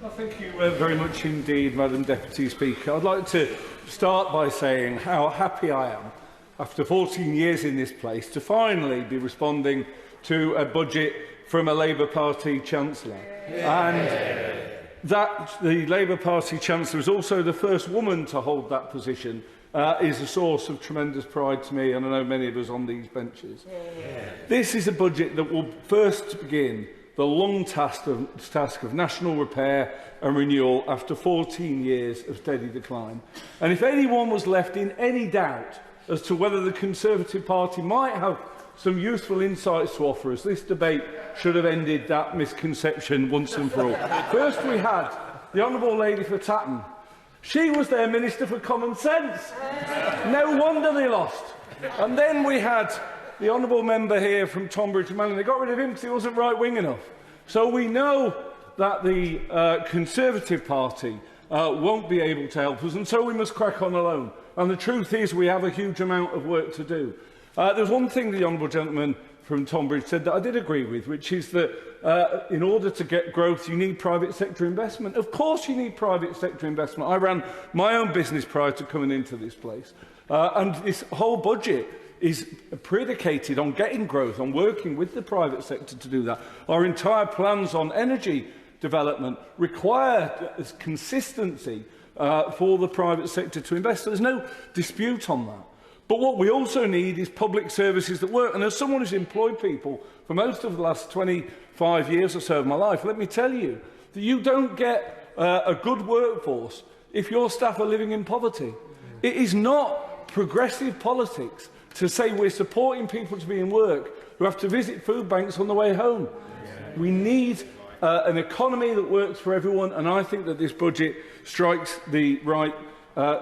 Well, thank you very much indeed, Madam Deputy Speaker. I'd like to start by saying how happy I am, after 14 years in this place, to finally be responding to a budget from a Labour Party Chancellor. And that the Labour Party Chancellor is also the first woman to hold that position is a source of tremendous pride to me, and I know many of us on these benches. This is a budget that will first begin the long task of national repair and renewal after 14 years of steady decline. And if anyone was left in any doubt as to whether the Conservative Party might have some useful insights to offer us, this debate should have ended that misconception once and for all. First we had the Honourable Lady for Tatton. She was their Minister for Common Sense. No wonder they lost. And then we had the honourable member here from Tonbridge and Manning. They got rid of him because he wasn't right-wing enough. So we know that the Conservative Party won't be able to help us, and so we must crack on alone. And the truth is we have a huge amount of work to do. There's one thing the honourable gentleman from Tonbridge said that I did agree with, which is that in order to get growth, you need private sector investment. Of course you need private sector investment. I ran my own business prior to coming into this place. And this whole budget is predicated on getting growth, on working with the private sector to do that. Our entire plans on energy development require consistency for the private sector to invest. There's no dispute on that. But what we also need is public services that work. And as someone who's employed people for most of the last 25 years or so of my life, let me tell you that you don't get a good workforce if your staff are living in poverty. It is not progressive politics to say we're supporting people to be in work who have to visit food banks on the way home. We need an economy that works for everyone, and I think that this budget strikes the right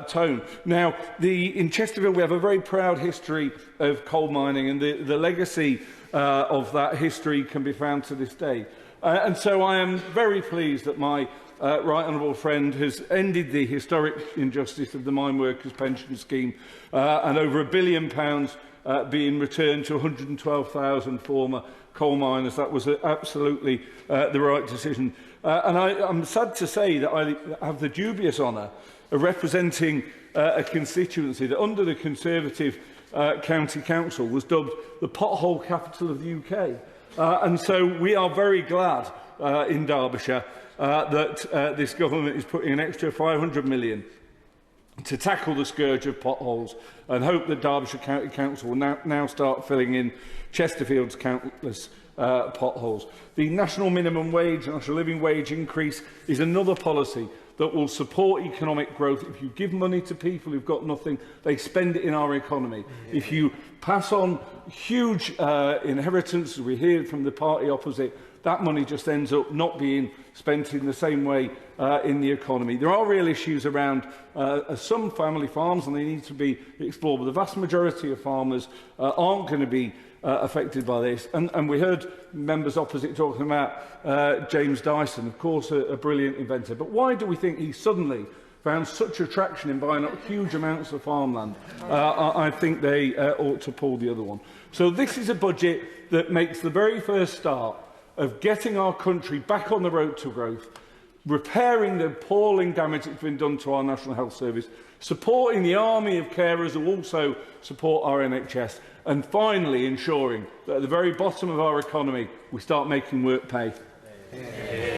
tone. Now, in Chesterfield, we have a very proud history of coal mining, and the legacy of that history can be found to this day. And so I am very pleased that my right honourable friend has ended the historic injustice of the mine workers' pension scheme and over £1 billion being returned to 112,000 former coal miners. That was absolutely the right decision. And I'm sad to say that I have the dubious honour of representing a constituency that under the Conservative County Council was dubbed the pothole capital of the UK. And so we are very glad in Derbyshire that this government is putting an extra £500 million to tackle the scourge of potholes, and hope that Derbyshire County Council will now start filling in Chesterfield's countless potholes. The national minimum wage, national living wage increase is another policy that will support economic growth. If you give money to people who've got nothing, they spend it in our economy. If you pass on huge inheritance, as we hear from the party opposite, that money just ends up not being spent in the same way in the economy. There are real issues around some family farms, and they need to be explored, but the vast majority of farmers aren't going to be affected by this. And we heard members opposite talking about James Dyson, of course a brilliant inventor. But why do we think he suddenly found such attraction in buying up huge amounts of farmland? I think they ought to pull the other one. So this is a budget that makes the very first start of getting our country back on the road to growth, repairing the appalling damage that's been done to our National Health Service, supporting the army of carers who also support our NHS, and finally ensuring that at the very bottom of our economy we start making work pay.